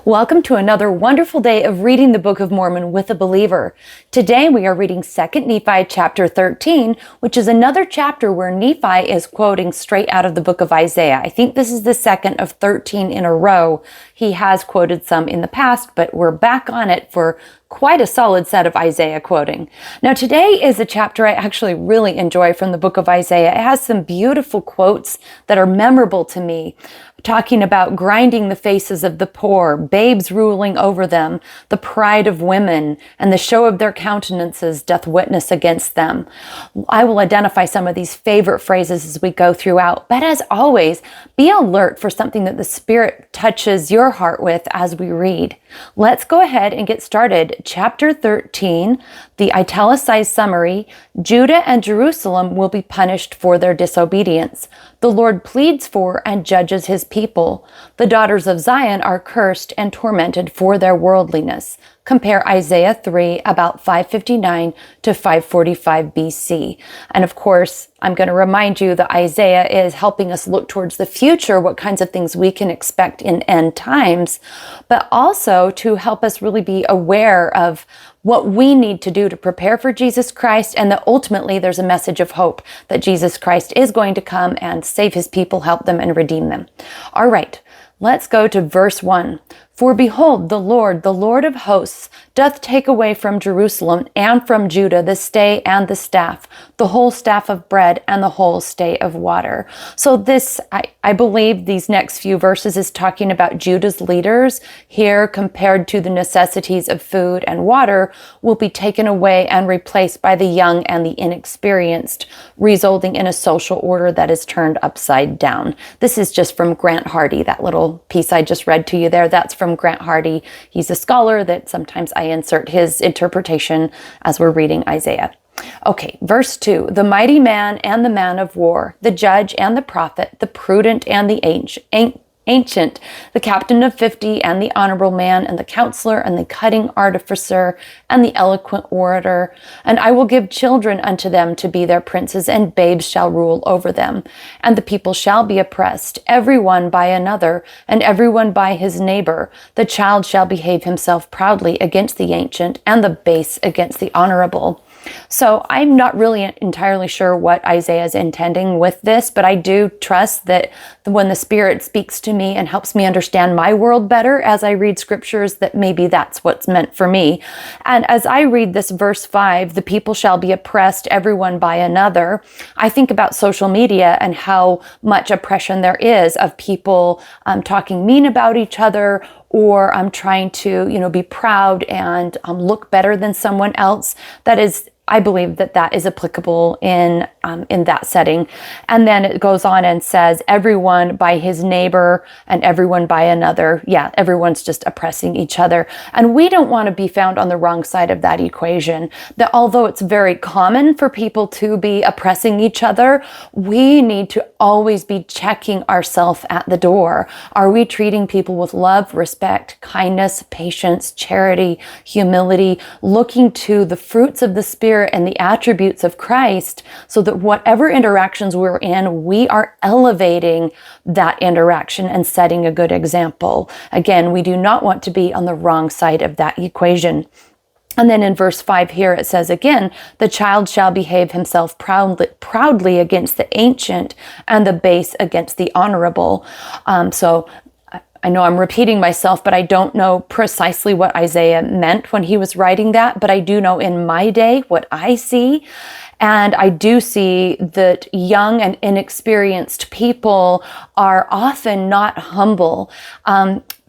Welcome to another wonderful day of reading the Book of Mormon with a believer. Today we are reading 2 Nephi chapter 13, which is another chapter where Nephi is quoting straight out of the book of Isaiah. I think this is the second of 13 in a row. He has quoted some in the past, but we're back on it for quite a solid set of Isaiah quoting. Now today is a chapter I actually really enjoy from the book of Isaiah. It has some beautiful quotes that are memorable to me, talking about grinding the faces of the poor, babes ruling over them, the pride of women, and the show of their countenances doth witness against them. I will identify some of these favorite phrases as we go throughout, but as always, be alert for something that the Spirit touches your heart with as we read. Let's go ahead and get started. Chapter 13, the italicized summary: Judah and Jerusalem will be punished for their disobedience. The Lord pleads for and judges his people. The daughters of Zion are cursed and tormented for their worldliness. Compare Isaiah 3, about 559 to 545 BC. And of course, I'm going to remind you that Isaiah is helping us look towards the future, what kinds of things we can expect in end times, but also to help us really be aware of what we need to do to prepare for Jesus Christ, and that ultimately there's a message of hope that Jesus Christ is going to come and save his people, help them, and redeem them. All right, let's go to verse 1. For behold, the Lord of hosts, doth take away from Jerusalem and from Judah the stay and the staff, the whole staff of bread and the whole stay of water. So this, I believe these next few verses is talking about Judah's leaders here, compared to the necessities of food and water, will be taken away and replaced by the young and the inexperienced, resulting in a social order that is turned upside down. This is just from Grant Hardy, that little piece I just read to you there. That's from Grant Hardy. He's a scholar that sometimes I insert his interpretation as we're reading Isaiah. Okay, verse 2, the mighty man and the man of war, the judge and the prophet, the prudent and the ancient, the captain of 50 and the honorable man and the counselor and the cutting artificer and the eloquent orator. And I will give children unto them to be their princes, and babes shall rule over them. And the people shall be oppressed, every one by another, and every one by his neighbor. The child shall behave himself proudly against the ancient, and the base against the honorable. So I'm not really entirely sure what Isaiah is intending with this, but I do trust that when the Spirit speaks to me and helps me understand my world better as I read scriptures, that maybe that's what's meant for me. And as I read this verse 5, the people shall be oppressed, everyone by another, I think about social media and how much oppression there is of people talking mean about each other, or I'm trying to, be proud and look better than someone else. That is, I believe that is applicable in that setting. And then it goes on and says, everyone by his neighbor and everyone by another. Yeah, everyone's just oppressing each other. And we don't want to be found on the wrong side of that equation. That although it's very common for people to be oppressing each other, we need to always be checking ourselves at the door. Are we treating people with love, respect, kindness, patience, charity, humility, looking to the fruits of the Spirit and the attributes of Christ, so that whatever interactions we're in, we are elevating that interaction and setting a good example. Again, we do not want to be on the wrong side of that equation. And then in verse 5 here, it says again, the child shall behave himself proudly against the ancient, and the base against the honorable. So I know I'm repeating myself, but I don't know precisely what Isaiah meant when he was writing that, but I do know in my day what I see. And I do see that young and inexperienced people are often not humble.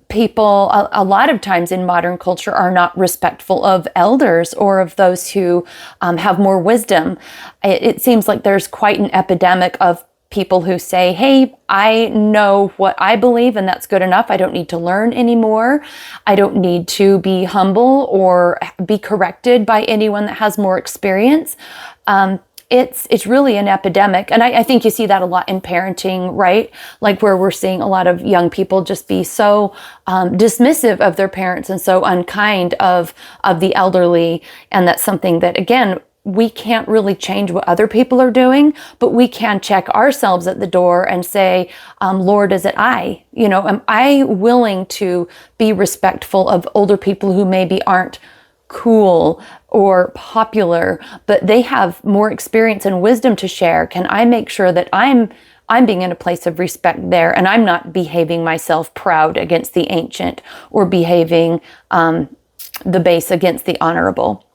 People, a lot of times in modern culture, are not respectful of elders or of those who have more wisdom. It seems like there's quite an epidemic of people who say, hey, I know what I believe and that's good enough. I don't need to learn anymore. I don't need to be humble or be corrected by anyone that has more experience. It's really an epidemic. And I think you see that a lot in parenting, right? Like where we're seeing a lot of young people just be so dismissive of their parents and so unkind of the elderly. And that's something that, again, we can't really change what other people are doing, but we can check ourselves at the door and say, Lord, is it I? Am I willing to be respectful of older people who maybe aren't cool or popular, but they have more experience and wisdom to share? Can I make sure that I'm being in a place of respect there, and I'm not behaving myself proud against the ancient, or behaving the base against the honorable?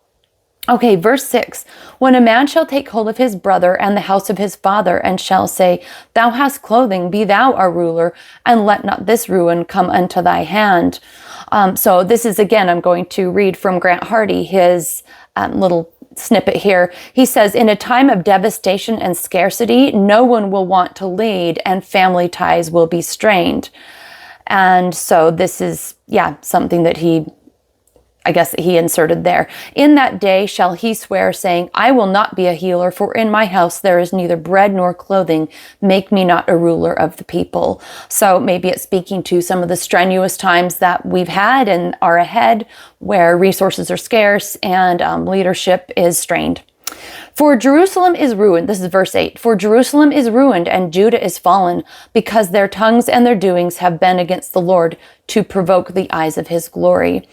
Okay, verse 6. When a man shall take hold of his brother and the house of his father, and shall say, Thou hast clothing, be thou our ruler, and let not this ruin come unto thy hand. So this is, again, I'm going to read from Grant Hardy, his little snippet here. He says, in a time of devastation and scarcity, no one will want to lead, and family ties will be strained. And so this is, something that he inserted there. In that day shall he swear, saying, I will not be a healer, for in my house there is neither bread nor clothing. Make me not a ruler of the people. So maybe it's speaking to some of the strenuous times that we've had and are ahead, where resources are scarce and leadership is strained. For Jerusalem is ruined. This is verse 8. For Jerusalem is ruined and Judah is fallen, because their tongues and their doings have been against the Lord, to provoke the eyes of his glory.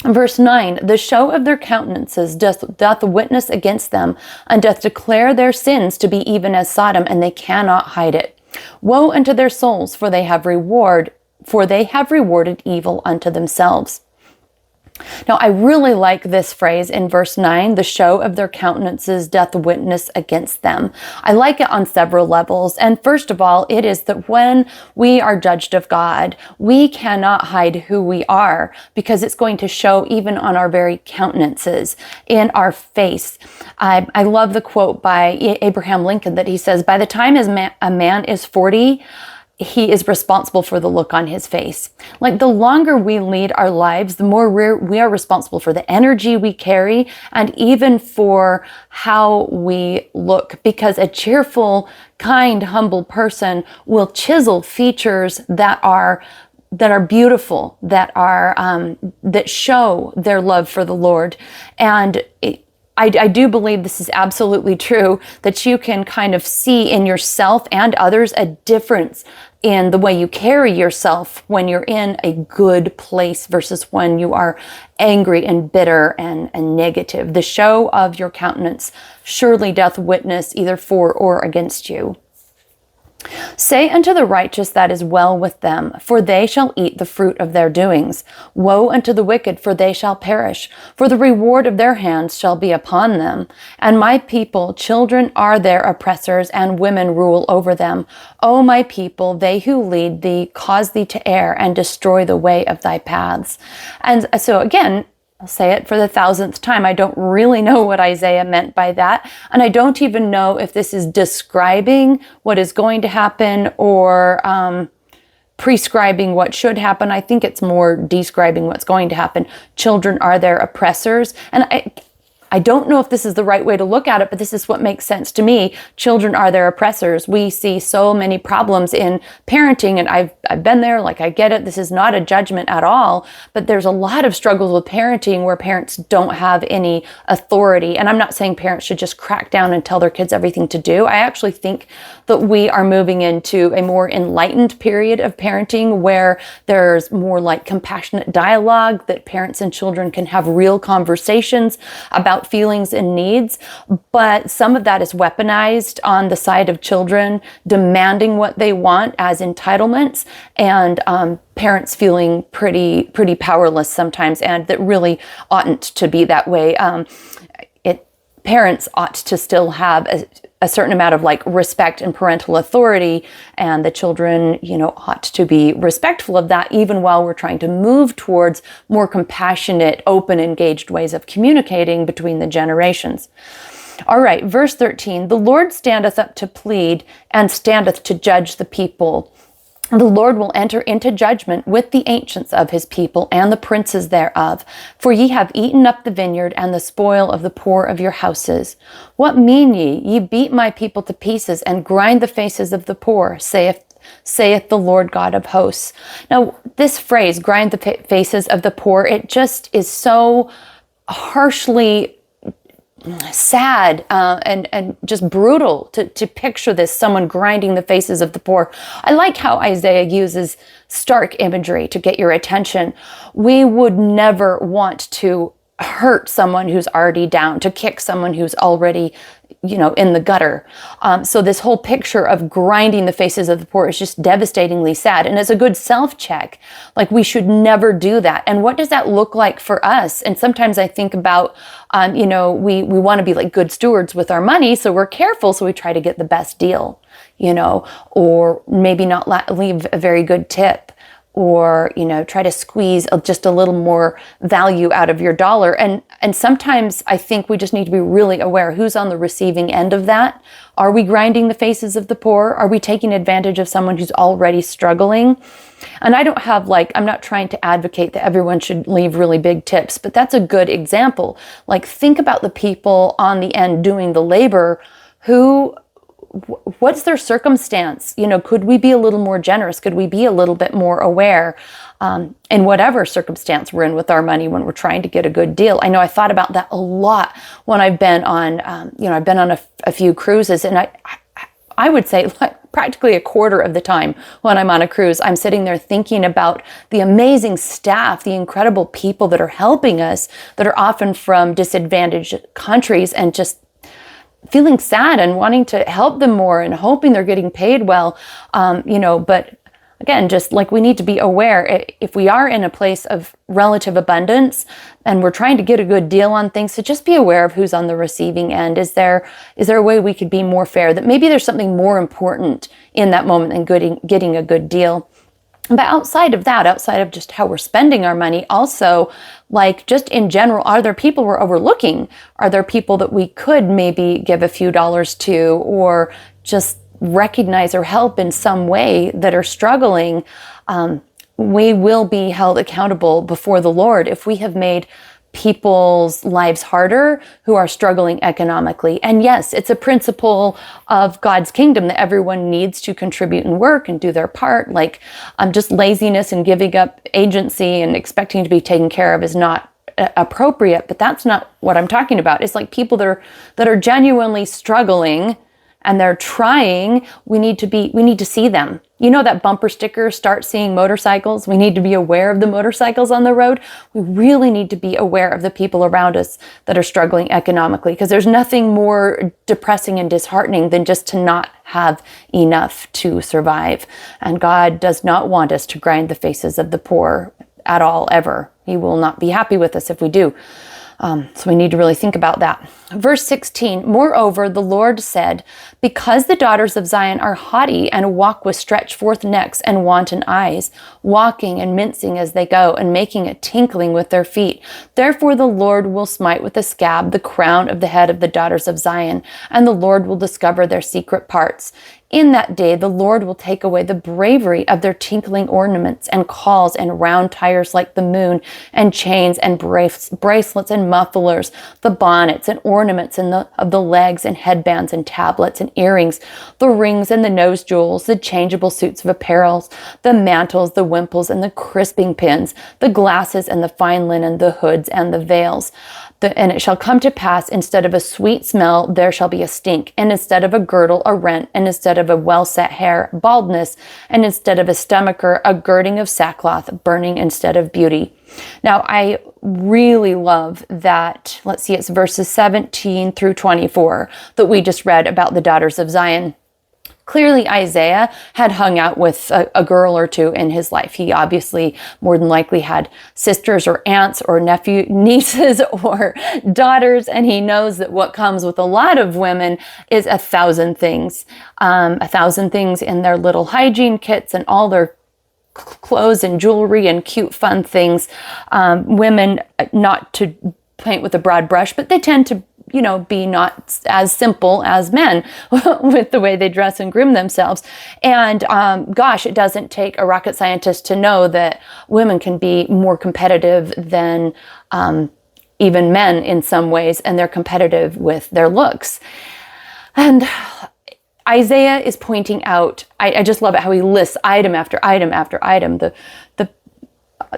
Verse 9, the show of their countenances doth witness against them, and doth declare their sins to be even as Sodom, and they cannot hide it. Woe unto their souls, for they have rewarded evil unto themselves. Now, I really like this phrase in verse 9, the show of their countenances doth witness against them. I like it on several levels. And first of all, it is that when we are judged of God, we cannot hide who we are, because it's going to show even on our very countenances, in our face. I love the quote by Abraham Lincoln that he says, by the time a man is 40, he is responsible for the look on his face. Like, the longer we lead our lives, the more we are responsible for the energy we carry, and even for how we look, because a cheerful, kind, humble person will chisel features that are beautiful, that show their love for the Lord. And I do believe this is absolutely true, that you can kind of see in yourself and others a difference in the way you carry yourself when you're in a good place versus when you are angry and bitter and negative. The show of your countenance surely doth witness either for or against you. Say unto the righteous that is well with them, for they shall eat the fruit of their doings. Woe unto the wicked, for they shall perish, for the reward of their hands shall be upon them. And my people, children are their oppressors, and women rule over them. O my people, they who lead thee cause thee to err, and destroy the way of thy paths. And so again, I'll say it for the 1,000th time. I don't really know what Isaiah meant by that. And I don't even know if this is describing what is going to happen or prescribing what should happen. I think it's more describing what's going to happen. Children are their oppressors. And I don't know if this is the right way to look at it, but this is what makes sense to me. Children are their oppressors. We see so many problems in parenting, and I've been there, like, I get it. This is not a judgment at all, but there's a lot of struggles with parenting where parents don't have any authority. And I'm not saying parents should just crack down and tell their kids everything to do. I actually think that we are moving into a more enlightened period of parenting where there's more like compassionate dialogue, that parents and children can have real conversations about feelings and needs. But some of that is weaponized on the side of children demanding what they want as entitlements, and parents feeling pretty powerless sometimes, and that really oughtn't to be that way. Parents ought to still have a certain amount of like respect and parental authority, and the children, ought to be respectful of that, even while we're trying to move towards more compassionate, open, engaged ways of communicating between the generations. All right, verse 13, the Lord standeth up to plead, and standeth to judge the people. The Lord will enter into judgment with the ancients of his people and the princes thereof. For ye have eaten up the vineyard and the spoil of the poor of your houses. What mean ye? Ye beat my people to pieces and grind the faces of the poor, saith the Lord God of hosts. Now, this phrase, grind the faces of the poor, it just is so harshly sad and just brutal to picture this, someone grinding the faces of the poor. I like how Isaiah uses stark imagery to get your attention. We would never want to hurt someone who's already down, to kick someone who's already, in the gutter. So this whole picture of grinding the faces of the poor is just devastatingly sad. And as a good self-check, like, we should never do that. And what does that look like for us? And sometimes I think about, we want to be like good stewards with our money. So we're careful. So we try to get the best deal, or maybe not leave a very good tip, or, try to squeeze just a little more value out of your dollar. And sometimes I think we just need to be really aware who's on the receiving end of that. Are we grinding the faces of the poor? Are we taking advantage of someone who's already struggling? And I don't have I'm not trying to advocate that everyone should leave really big tips, but that's a good example. Think about the people on the end doing the labor what's their circumstance? Could we be a little more generous? Could we be a little bit more aware in whatever circumstance we're in with our money when we're trying to get a good deal? I know I thought about that a lot when I've been on, I've been on a few cruises, and I would say practically a quarter of the time when I'm on a cruise, I'm sitting there thinking about the amazing staff, the incredible people that are helping us, that are often from disadvantaged countries, and just feeling sad and wanting to help them more and hoping they're getting paid well, but again, just we need to be aware if we are in a place of relative abundance and we're trying to get a good deal on things, so just be aware of who's on the receiving end. Is there a way we could be more fair, that maybe there's something more important in that moment than getting a good deal? But outside of that, outside of just how we're spending our money, also, just in general, are there people we're overlooking? Are there people that we could maybe give a few dollars to, or just recognize or help in some way that are struggling? We will be held accountable before the Lord if we have made people's lives harder who are struggling economically. And yes, it's a principle of God's kingdom that everyone needs to contribute and work and do their part. Just laziness and giving up agency and expecting to be taken care of is not appropriate, but that's not what I'm talking about. It's people that are genuinely struggling and they're trying. We need to see them. That bumper sticker, start seeing motorcycles. We need to be aware of the motorcycles on the road. We really need to be aware of the people around us that are struggling economically, because there's nothing more depressing and disheartening than just to not have enough to survive. And God does not want us to grind the faces of the poor at all, ever. He will not be happy with us if we do. So we need to really think about that. Verse 16, moreover, the Lord said, because the daughters of Zion are haughty and walk with stretched forth necks and wanton eyes, walking and mincing as they go and making a tinkling with their feet, therefore the Lord will smite with a scab the crown of the head of the daughters of Zion, and the Lord will discover their secret parts. In that day, the Lord will take away the bravery of their tinkling ornaments and calls and round tires like the moon and chains and bracelets and mufflers, the bonnets and ornaments of the legs and headbands and tablets and earrings, the rings and the nose jewels, the changeable suits of apparel, the mantles, the wimples and the crisping pins, the glasses and the fine linen, the hoods and the veils. And it shall come to pass, instead of a sweet smell, there shall be a stink, and instead of a girdle, a rent, and instead of a well-set hair, baldness, and instead of a stomacher, a girding of sackcloth, burning instead of beauty. Now, I really love that, let's see, it's verses 17 through 24 that we just read about the daughters of Zion. Clearly, Isaiah had hung out with a girl or two in his life. He obviously, more than likely, had sisters or aunts or nieces or daughters, and he knows that what comes with a lot of women is 1,000 things. 1,000 things in their little hygiene kits and all their clothes and jewelry and cute, fun things. Women, not to paint with a broad brush, but they tend to be not as simple as men with the way they dress and groom themselves. And gosh, it doesn't take a rocket scientist to know that women can be more competitive than even men in some ways, and they're competitive with their looks. And Isaiah is pointing out, I just love it how he lists item after item after item, the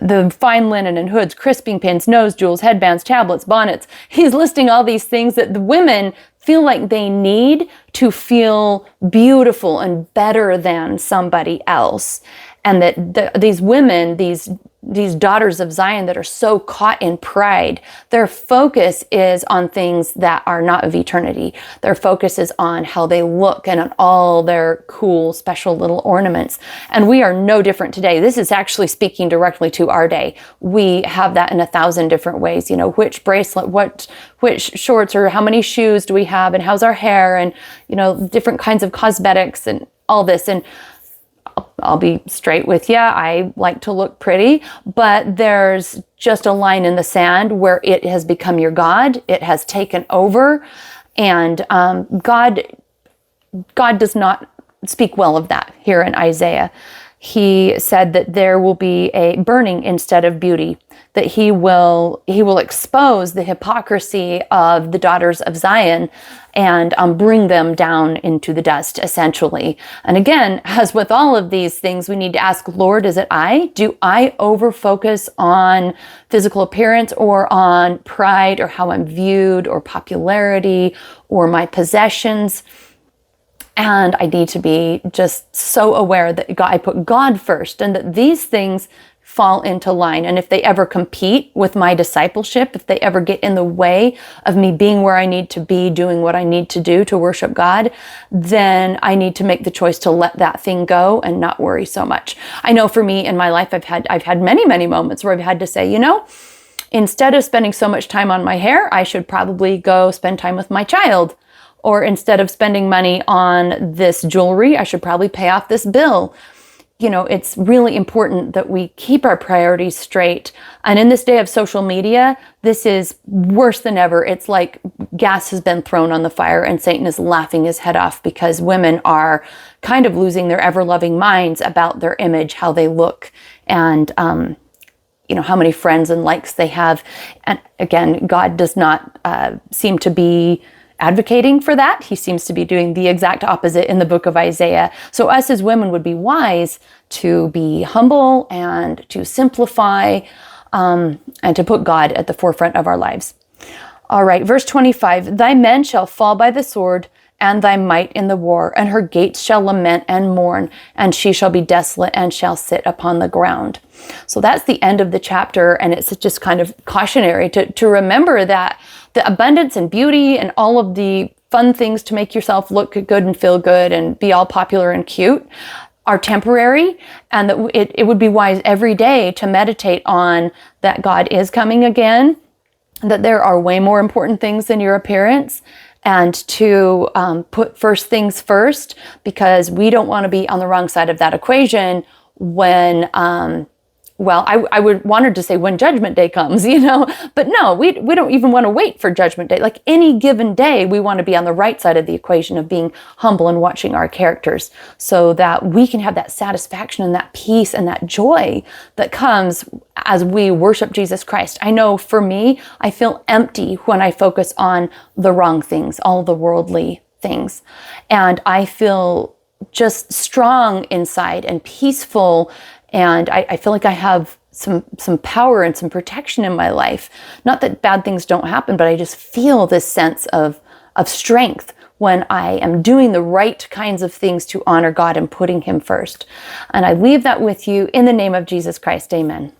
the fine linen and hoods, crisping pins, nose jewels, headbands, tablets, bonnets. He's listing all these things that the women feel like they need to feel beautiful and better than somebody else. And that these women, these daughters of Zion that are so caught in pride, their focus is on things that are not of eternity. Their focus is on how they look and on all their cool, special little ornaments. And we are no different today. This is actually speaking directly to our day. We have that in 1,000 different ways. Which bracelet, which shorts, or how many shoes do we have, and how's our hair, and, different kinds of cosmetics and all this. And I'll be straight with you. I like to look pretty, but there's just a line in the sand where it has become your God. It has taken over, and God does not speak well of that here in Isaiah. He said that there will be a burning instead of beauty, that he will expose the hypocrisy of the daughters of Zion and bring them down into the dust, essentially. And again, as with all of these things, we need to ask, Lord, is it I? Do I over-focus on physical appearance, or on pride, or how I'm viewed, or popularity, or my possessions? And I need to be just so aware that I put God first, and that these things fall into line. And if they ever compete with my discipleship, if they ever get in the way of me being where I need to be, doing what I need to do to worship God, then I need to make the choice to let that thing go and not worry so much. I know for me in my life, I've had many, many moments where I've had to say, instead of spending so much time on my hair, I should probably go spend time with my child. Or instead of spending money on this jewelry, I should probably pay off this bill. It's really important that we keep our priorities straight. And in this day of social media, this is worse than ever. It's like gas has been thrown on the fire, and Satan is laughing his head off, because women are kind of losing their ever-loving minds about their image, how they look, and how many friends and likes they have. And again, God does not seem to be advocating for that. He seems to be doing the exact opposite in the book of Isaiah. So us as women would be wise to be humble and to simplify and to put God at the forefront of our lives. All right, verse 25, thy men shall fall by the sword, and thy might in the war, and her gates shall lament and mourn, and she shall be desolate and shall sit upon the ground. So that's the end of the chapter, and it's just kind of cautionary to remember that the abundance and beauty and all of the fun things to make yourself look good and feel good and be all popular and cute are temporary, and that it would be wise every day to meditate on that God is coming again, that there are way more important things than your appearance, and to put first things first, because we don't want to be on the wrong side of that equation when, I would want her to say when Judgment Day comes, but no, we don't even want to wait for Judgment Day. Like any given day, we want to be on the right side of the equation of being humble and watching our characters, so that we can have that satisfaction and that peace and that joy that comes as we worship Jesus Christ. I know for me, I feel empty when I focus on the wrong things, all the worldly things. And I feel just strong inside and peaceful. And I feel like I have some power and some protection in my life. Not that bad things don't happen, but I just feel this sense of strength when I am doing the right kinds of things to honor God and putting Him first. And I leave that with you in the name of Jesus Christ. Amen.